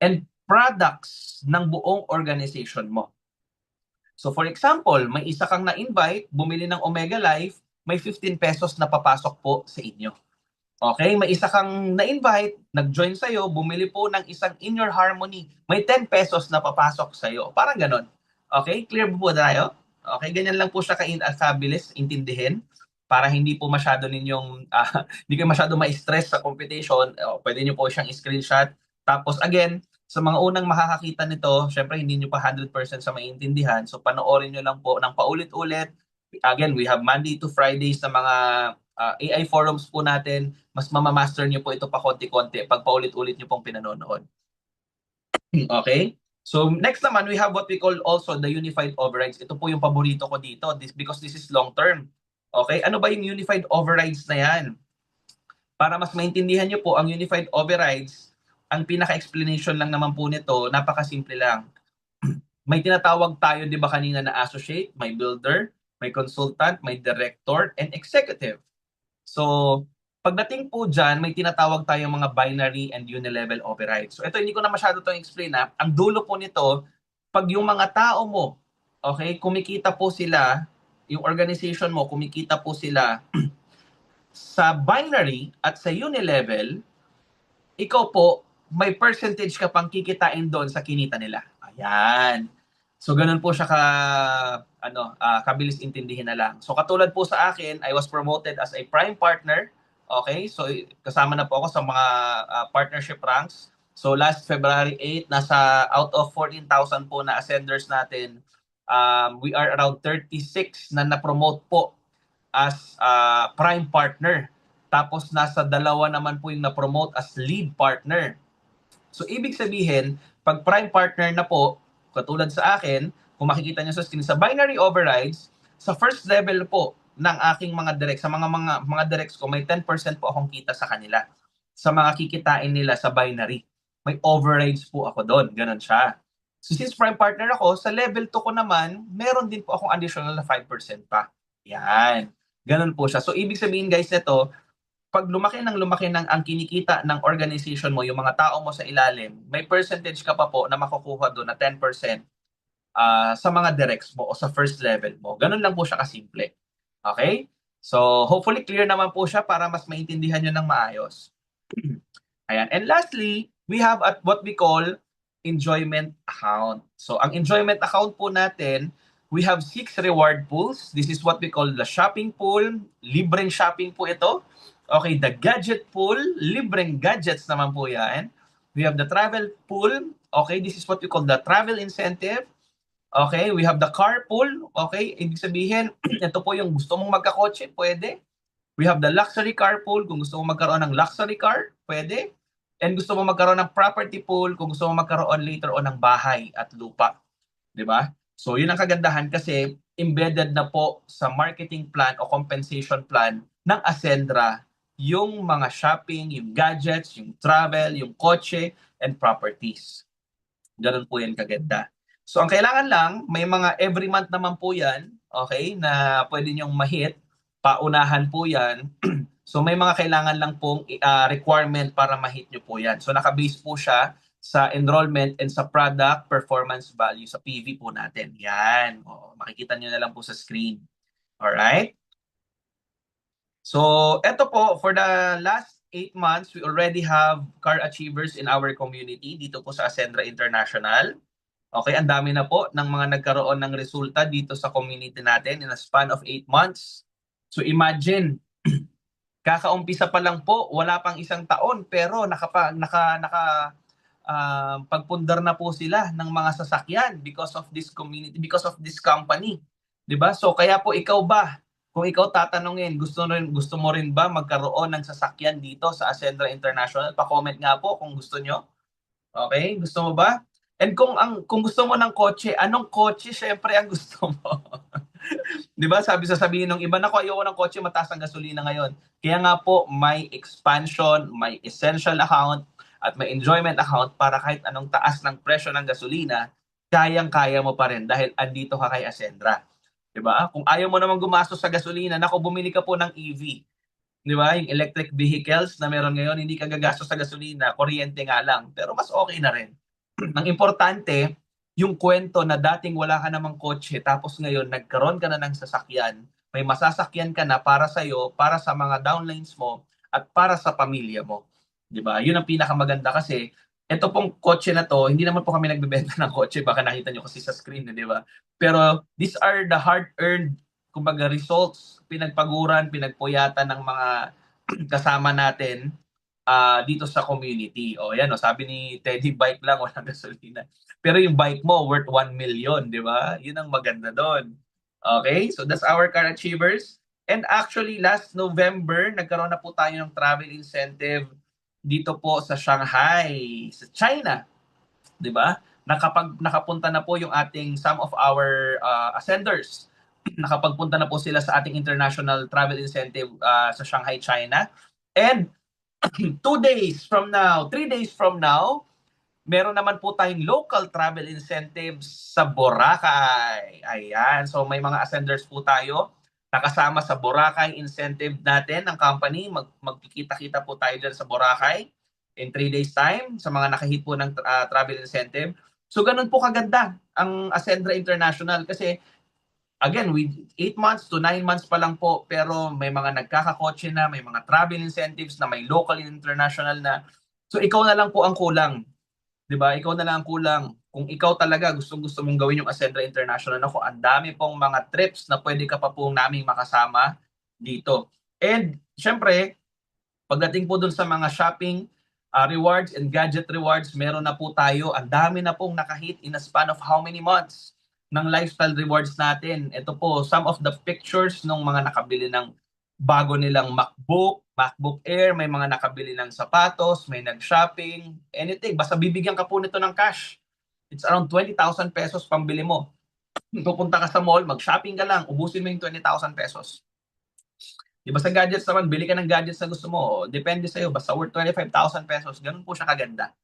and products ng buong organization mo. So for example, may isa kang na-invite, bumili ng Omega Life, may 15 pesos na papasok po sa inyo. Okay, may isa kang na-invite, nag-join sa'yo, bumili po ng isang In Your Harmony, may 10 pesos na papasok sa'yo. Parang ganon. Okay, clear po tayo? Okay, ganyan lang po siya kabilis intindihin para hindi po masyado ninyong, hindi kayo masyado ma-stress sa competition. Pwede nyo po siyang screenshot. Tapos again, sa mga unang makakakita nito, syempre hindi nyo pa 100% sa maintindihan. So panoorin nyo lang po ng paulit-ulit. Again, we have Monday to Fridays na mga AI forums po natin. Mas mamamaster nyo po ito pa konti-konti pag paulit-ulit nyo pong pinanonood. Okay? So next naman, we have what we call also the unified overrides. Ito po yung paborito ko dito because this is long term. Okay? Ano ba yung unified overrides na yan? Para mas maintindihan nyo po, ang unified overrides, ang pinaka-explanation lang naman po nito, napakasimple lang. May tinatawag tayo, di ba kanina, na associate, may builder, may consultant, may director, and executive. So, pagdating po dyan, may tinatawag tayong mga binary and unilevel overrides. So, ito hindi ko na masyado itong explain ha. Ang dulo po nito, pag yung mga tao mo, okay, kumikita po sila, yung organization mo, kumikita po sila sa binary at sa unilevel, ikaw po, may percentage ka pang kikitain doon sa kinita nila. Ayan. So, ganun po siya kabilis intindihin na lang. So, katulad po sa akin, I was promoted as a prime partner. Okay? So, kasama na po ako sa mga partnership ranks. So, last February 8, nasa out of 14,000 po na ascenders natin, we are around 36 na na-promote po as prime partner. Tapos, nasa dalawa naman po yung na-promote as lead partner. So, ibig sabihin, pag prime partner na po, katulad sa akin, kung makikita nyo sa screen, sa binary overrides, sa first level po ng aking mga direct, sa mga directs ko, may 10% po akong kita sa kanila. Sa mga kikitain nila sa binary. May overrides po ako doon. Ganon siya. So since prime partner ako, sa level 2 ko naman, meron din po akong additional na 5% pa. Yan. Ganon po siya. So ibig sabihin guys nito, pag lumaki ng ang kinikita ng organization mo, yung mga tao mo sa ilalim, may percentage ka pa po na makukuha doon na 10% sa mga directs mo o sa first level mo. Ganun lang po siya kasimple. Okay? So, hopefully clear naman po siya para mas maintindihan nyo ng maayos. Ayan. And lastly, we have at what we call enjoyment account. So, ang enjoyment account po natin, we have 6 reward pools. This is what we call the shopping pool. Libreng shopping po ito. Okay, the gadget pool, libreng gadgets naman po yan. We have the travel pool. Okay, this is what we call the travel incentive. Okay, we have the carpool. Okay, ibig sabihin, ito po yung gusto mong magkakotse, pwede. We have the luxury carpool, kung gusto mong magkaroon ng luxury car, pwede. And gusto mong magkaroon ng property pool, kung gusto mong magkaroon later on ng bahay at lupa. 'Di ba? So, yun ang kagandahan kasi embedded na po sa marketing plan o compensation plan ng Ascendra yung mga shopping, yung gadgets, yung travel, yung kotse, and properties. Ganun po yan kaganda. So, ang kailangan lang, may mga every month naman po yan, okay, na pwede nyong ma-hit. Paunahan po yan. So, may mga kailangan lang pong requirement para ma-hit nyo po yan. So, nakabase po siya sa enrollment and sa product performance value sa PV po natin. Yan. O, makikita nyo na lang po sa screen. Alright? So, eto po, for the last 8 months, we already have car achievers in our community dito po sa Ascendra International. Okay, ang dami na po ng mga nagkaroon ng resulta dito sa community natin in a span of 8 months. So imagine, kakaumpisa pa lang po, wala pang isang taon, pero pagpundar na po sila ng mga sasakyan because of this community, because of this company. 'Di ba? So kaya po ikaw ba, kung ikaw tatanungin, gusto mo rin ba magkaroon ng sasakyan dito sa Ascendra International? Pa-comment nga po kung gusto nyo. Okay? Gusto mo ba? And kung gusto mo ng kotse, anong kotse syempre ang gusto mo? 'Di ba? Sabihin ng iba, nako ayoko ng kotse, mataas ang gasolina ngayon. Kaya nga po may expansion, may essential account at may enjoyment account para kahit anong taas ng presyo ng gasolina, kayang-kaya mo pa rin dahil andito ka kay Ascendra. 'Di ba? Kung ayaw mo naman gumastos sa gasolina, nako bumili ka po ng EV. 'Di ba? Yung electric vehicles na meron ngayon, hindi ka gagastos sa gasolina, kuryente nga lang, pero mas okay na rin. Ang importante, yung kwento na dating wala ka namang kotse tapos ngayon nagkaroon ka na ng sasakyan, may masasakyan ka na para sa iyo, para sa mga downlines mo at para sa pamilya mo. 'Di ba? Yun ang pinakamaganda kasi ito pong kotse na to, hindi naman po kami nagbebenta ng kotse, baka nakita nyo kasi sa screen, 'di ba? Pero these are the hard-earned kumbaga results, pinagpaguran, pinagpuyatan ng mga kasama natin dito sa community. O yan, o, sabi ni Teddy, bike lang, walang gasolina. Pero yung bike mo, worth 1 million, di ba? Yun ang maganda doon. Okay, so that's our car achievers. And actually, last November, nagkaroon na po tayo ng travel incentive dito po sa Shanghai, sa China. Di ba? Nakapunta na po yung some of our ascenders. Nakapagpunta na po sila sa ating international travel incentive sa Shanghai, China. And 2 days from now, 3 days from now, meron naman po tayong local travel incentives sa Boracay. Ayan. So may mga ascenders po tayo nakasama sa Boracay incentive natin ng company. Magkikita-kita po tayo dyan sa Boracay in 3 days time sa mga nakahit po ng travel incentive. So ganun po kaganda ang Ascendra International kasi again, with 8 months to 9 months pa lang po, pero may mga nagkakakotse na, may mga travel incentives na, may local and international na. So ikaw na lang po ang kulang. 'Di ba? Ikaw na lang ang kulang. Kung ikaw talaga gustong-gusto mong gawin yung Ascendra International, ako, ang dami pong mga trips na pwede ka pa pong naming makasama dito. And syempre, pagdating po dun sa mga shopping rewards and gadget rewards, meron na po tayo. Ang dami na pong nakahit in a span of how many months ng lifestyle rewards natin. Ito po, some of the pictures ng mga nakabili ng bago nilang MacBook Air, may mga nakabili ng sapatos, may nag-shopping, anything. Basta bibigyan ka po nito ng cash. It's around 20,000 pesos pambili mo. Pupunta ka sa mall, mag-shopping ka lang, ubusin mo yung 20,000 pesos. Diba sa gadgets naman, bili ka ng gadgets na gusto mo. Depende sa'yo, basta worth 25,000 pesos. Ganun po siya kaganda.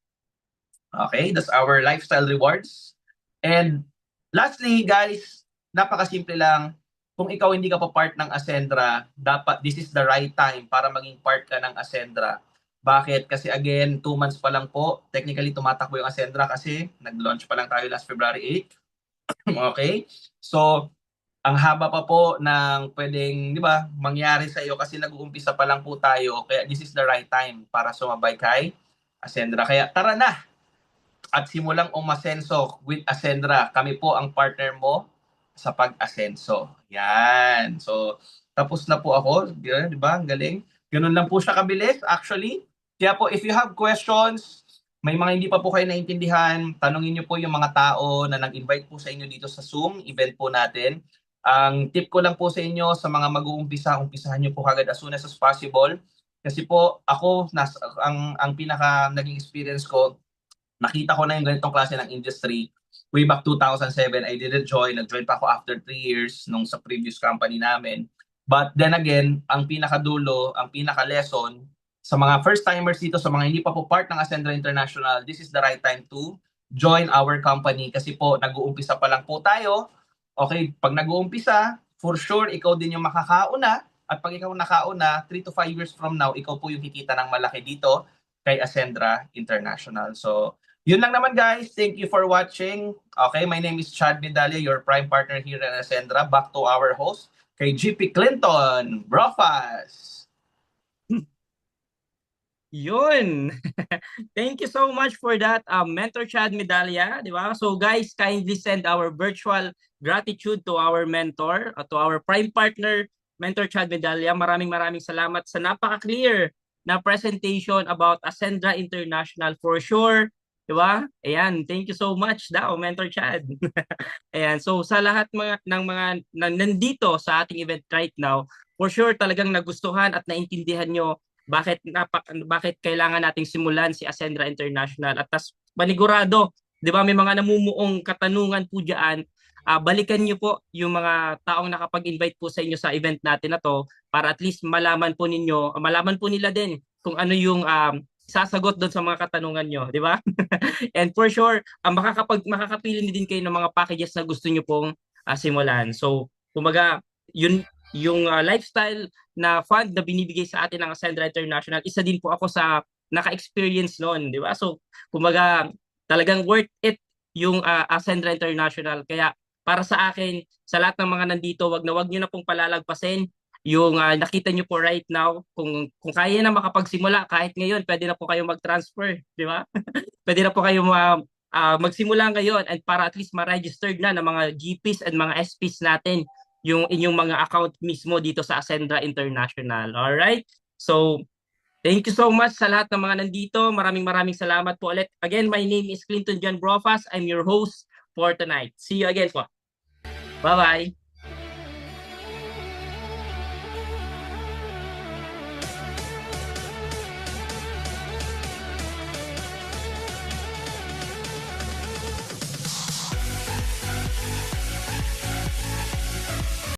Okay, that's our lifestyle rewards. And lastly, guys, napakasimple lang. Kung ikaw hindi ka pa part ng Ascendra, dapat this is the right time para maging part ka ng Ascendra. Bakit? Kasi again, 2 months pa lang po. Technically, tumatakbo yung Ascendra kasi nag-launch pa lang tayo last February 8. Okay? So, ang haba pa po ng pwedeng, di ba, mangyari sa iyo kasi nag-uumpisa pa lang po tayo. Kaya this is the right time para sumabay kay Ascendra. Kaya tara na at simulang umasenso with Ascendra. Kami po ang partner mo sa pag-asenso. Yan. So, tapos na po ako. Di ba? Ang galing. Ganun lang po siya kabilis, actually. Kaya po, if you have questions, may mga hindi pa po kayo naintindihan, tanungin niyo po yung mga tao na nag-invite po sa inyo dito sa Zoom event po natin. Ang tip ko lang po sa inyo sa mga mag-uumpisa, umpisahan niyo po kagad as soon as possible. Kasi po ako ang pinaka naging experience ko, nakita ko na yung ganitong klase ng industry way back 2007. I didn't join. Nag-join pa ako after 3 years nung sa previous company namin. But then again, ang pinakadulo, ang pinaka-lesson, sa mga first-timers dito, sa mga hindi pa po part ng Ascendra International, this is the right time to join our company kasi po nag-uumpisa pa lang po tayo. Okay, pag nag-uumpisa, for sure, ikaw din yung makakauna. At pag ikaw nakauna, 3 to 5 years from now, ikaw po yung kikita ng malaki dito kay Ascendra International. So, yun lang naman guys. Thank you for watching. Okay, my name is Chad Medalia, your prime partner here at Ascendra. Back to our host, kay GP Clinton Brofas. Yun. Thank you so much for that, Mentor Chad Medalya, di ba? So guys, kindly send our virtual gratitude to our mentor, to our prime partner, Mentor Chad Medalya. Maraming salamat sa napaka-clear na presentation about Ascendra International for sure. Di ba? Ayan, thank you so much daw, Mentor Chad. Ayan, so sa lahat ng mga nandito sa ating event right now, for sure talagang nagustuhan at naintindihan nyo bakit kailangan nating simulan si Ascendra International at tas panigurado, 'di ba, may mga namumuong katanungan po diyan. Balikan niyo po yung mga taong nakapag-invite po sa inyo sa event natin na to para at least malaman po ninyo, malaman po nila din kung ano yung sasagot doon sa mga katanungan nyo, di ba? And for sure, makakapili din kayo ng mga packages na gusto niyo pong simulan. So, kumaga, yun yung lifestyle na fund na binibigay sa atin ng Ascendra International, isa din po ako sa naka-experience noon, di ba? So, kumaga, talagang worth it yung Ascendra International. Kaya para sa akin, sa lahat ng mga nandito, wag niyo na pong palalagpasin yung nakita niyo po right now. Kung kaya na makapagsimula, kahit ngayon, pwede na po kayo mag-transfer, di ba? Pwede na po kayo magsimula ngayon and para at least ma-registered na ng mga GPs and mga SPs natin yung inyong mga account mismo dito sa Ascendra International. All right? So, thank you so much sa lahat ng mga nandito. Maraming salamat po ulit. Again, my name is Clinton John Brofas. I'm your host for tonight. See you again po. Bye-bye.